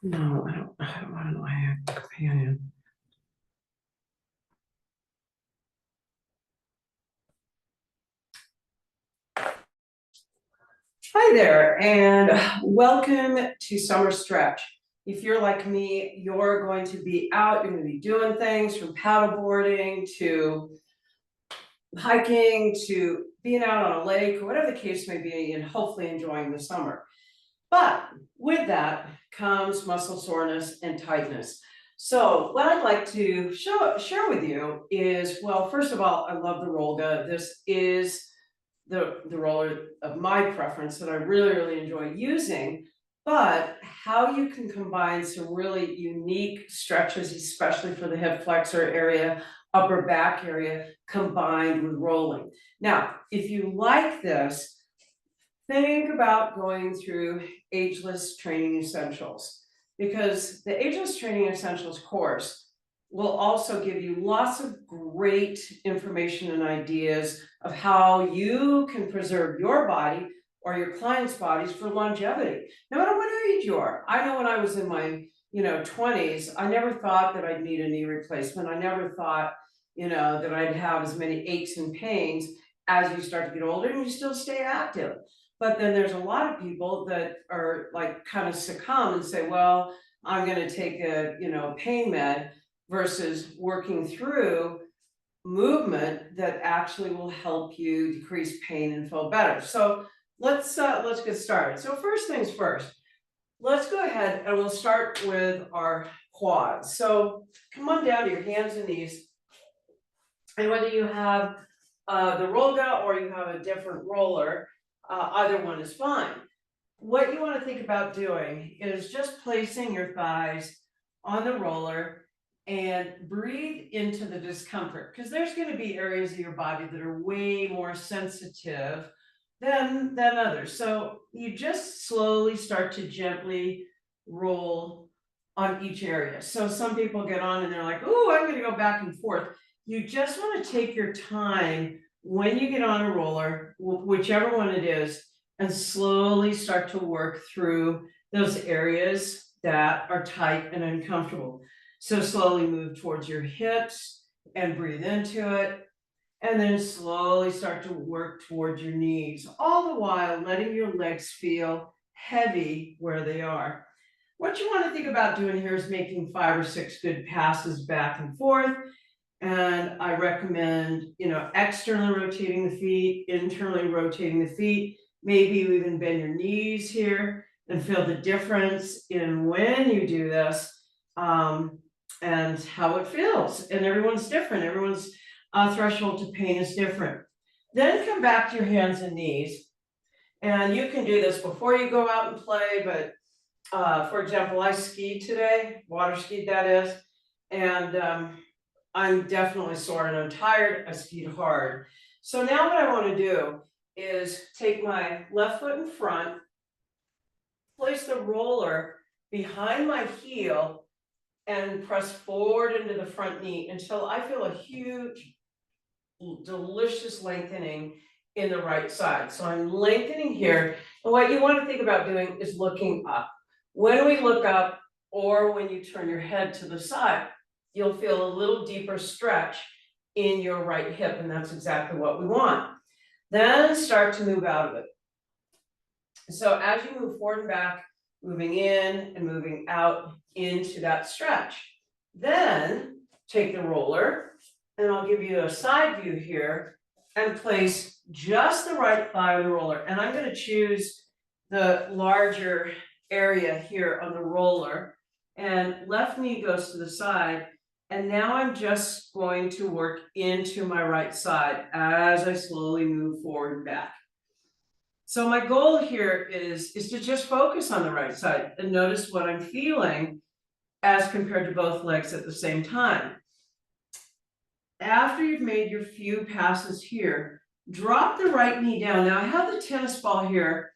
No, I don't want to have a companion. Hi there, and welcome to Summer Stretch. If you're like me, you're going to be out, you're going to be doing things from paddleboarding to hiking to being out on a lake, or whatever the case may be, and hopefully enjoying the summer. But with that comes muscle soreness and tightness. So what I'd like to share with you is, well, first of all, I love the Rollga. This is the roller of my preference that I really enjoy using, but how you can combine some really unique stretches, especially for the hip flexor area, upper back area, combined with rolling. Now, if you like this, think about going through Ageless Training Essentials, because the Ageless Training Essentials course will also give you lots of great information and ideas of how you can preserve your body or your clients' bodies for longevity, no matter what age you are. I know when I was in my 20s, I never thought that I'd need a knee replacement. I never thought, that I'd have as many aches and pains. As you start to get older and you still stay active. But then there's a lot of people that are like kind of succumb and say, well, I'm going to take a, pain med, versus working through movement that actually will help you decrease pain and feel better. So let's get started. So first things first, let's go ahead and we'll start with our quads. So come on down to your hands and knees. And whether you have the Rollga or you have a different roller, either one is fine. What you want to think about doing is just placing your thighs on the roller and breathe into the discomfort, because there's going to be areas of your body that are way more sensitive than others. So you just slowly start to gently roll on each area. So some people get on and they're like, oh, I'm going to go back and forth. You just want to take your time when you get on a roller, whichever one it is, and slowly start to work through those areas that are tight and uncomfortable. So slowly move towards your hips and breathe into it, and then slowly start to work towards your knees, all the while letting your legs feel heavy where they are. What you want to think about doing here is making 5 or 6 good passes back and forth. And I recommend, externally rotating the feet, internally rotating the feet. Maybe you even bend your knees here and feel the difference in when you do this. And how it feels, and everyone's different. Everyone's threshold to pain is different. Then come back to your hands and knees, and you can do this before you go out and play. But for example, I skied today, water skied that is, and I'm definitely sore and I'm tired. I skied hard. So now what I want to do is take my left foot in front, place the roller behind my heel, and press forward into the front knee until I feel a huge, delicious lengthening in the right side. So I'm lengthening here. And what you want to think about doing is looking up. When we look up, or when you turn your head to the side, you'll feel a little deeper stretch in your right hip. And that's exactly what we want. Then start to move out of it. So as you move forward and back, moving in and moving out into that stretch. Then take the roller, and I'll give you a side view here, and place just the right thigh on the roller. And I'm going to choose the larger area here on the roller, and left knee goes to the side. And now I'm just going to work into my right side as I slowly move forward and back. So my goal here is to just focus on the right side and notice what I'm feeling as compared to both legs at the same time. After you've made your few passes here, drop the right knee down. Now I have the tennis ball here.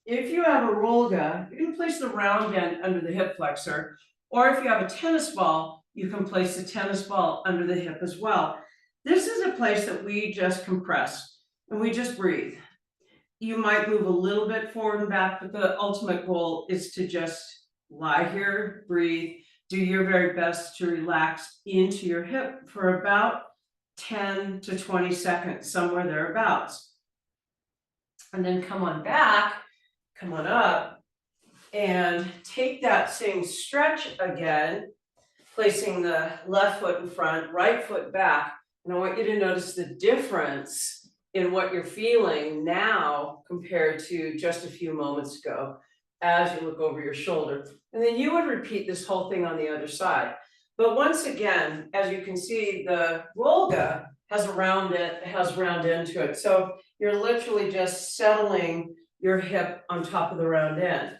If you have a Rollga, you can place the round end under the hip flexor, or if you have a tennis ball, you can place the tennis ball under the hip as well. This is a place that we just compress. and we just breathe. You might move a little bit forward and back, but the ultimate goal is to just lie here, breathe, do your very best to relax into your hip for about 10 to 20 seconds, somewhere thereabouts. And then come on back, come on up, and take that same stretch again, placing the left foot in front, right foot back. And I want you to notice the difference in what you're feeling now compared to just a few moments ago as you look over your shoulder. And then you would repeat this whole thing on the other side. But once again, as you can see, the Rollga has a round end to it. So you're literally just settling your hip on top of the round end.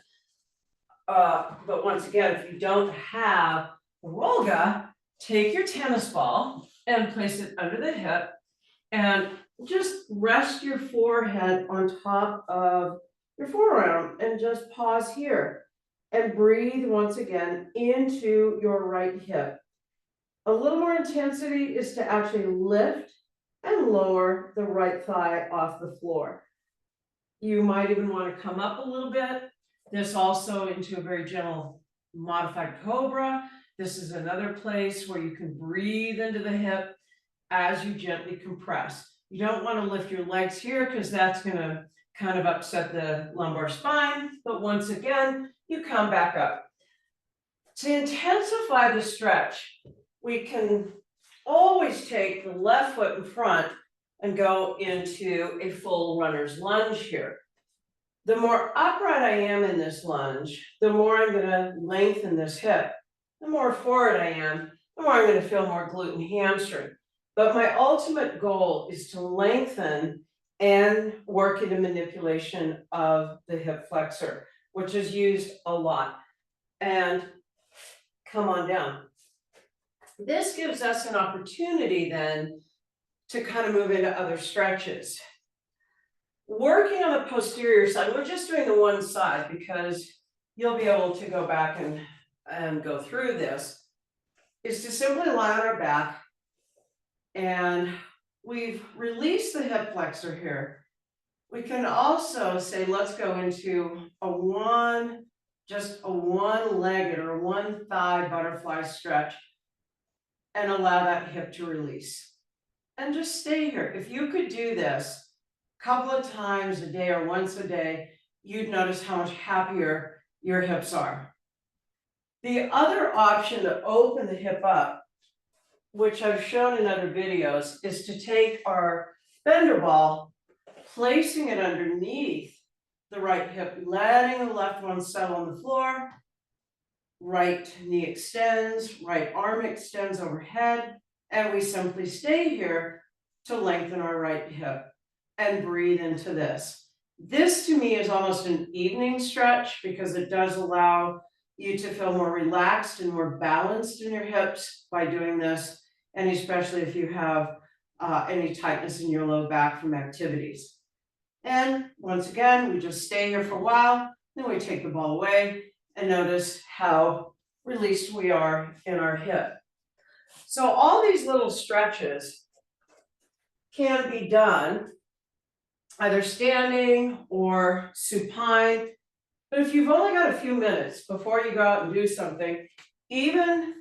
But once again, if you don't have the Rollga, take your tennis ball and place it under the hip and just rest your forehead on top of your forearm and just pause here and breathe once again into your right hip. A little more intensity is to actually lift and lower the right thigh off the floor. You might even want to come up a little bit. This also into a very gentle modified cobra. This is another place where you can breathe into the hip as you gently compress. You don't want to lift your legs here because that's going to kind of upset the lumbar spine. But once again, you come back up. To intensify the stretch, we can always take the left foot in front and go into a full runner's lunge here. The more upright I am in this lunge, the more I'm going to lengthen this hip. The more forward I am, the more I'm going to feel more glute and hamstring. But my ultimate goal is to lengthen and work in a manipulation of the hip flexor, which is used a lot. And come on down. This gives us an opportunity then to kind of move into other stretches. Working on the posterior side, we're just doing the one side because you'll be able to go back and go through this, is to simply lie on our back. And we've released the hip flexor here. We can also say, let's go into just a one-legged or one thigh butterfly stretch and allow that hip to release. And just stay here. If you could do this a couple of times a day or once a day, you'd notice how much happier your hips are. The other option to open the hip up, which I've shown in other videos, is to take our Bender ball, placing it underneath the right hip, letting the left one settle on the floor. Right knee extends, right arm extends overhead, and we simply stay here to lengthen our right hip and breathe into this. This to me is almost an evening stretch because it does allow you to feel more relaxed and more balanced in your hips by doing this, and especially if you have any tightness in your low back from activities. And once again, we just stay here for a while, then we take the ball away and notice how released we are in our hip. So all these little stretches can be done either standing or supine. But if you've only got a few minutes before you go out and do something, even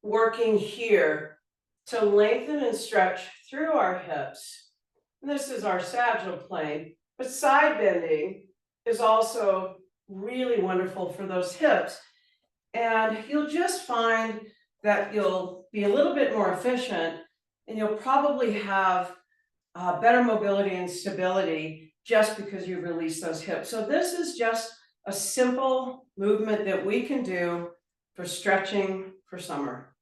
working here to lengthen and stretch through our hips, and this is our sagittal plane, but side bending is also really wonderful for those hips. And you'll just find that you'll be a little bit more efficient and you'll probably have better mobility and stability just because you've released those hips. So this is just a simple movement that we can do for stretching for summer.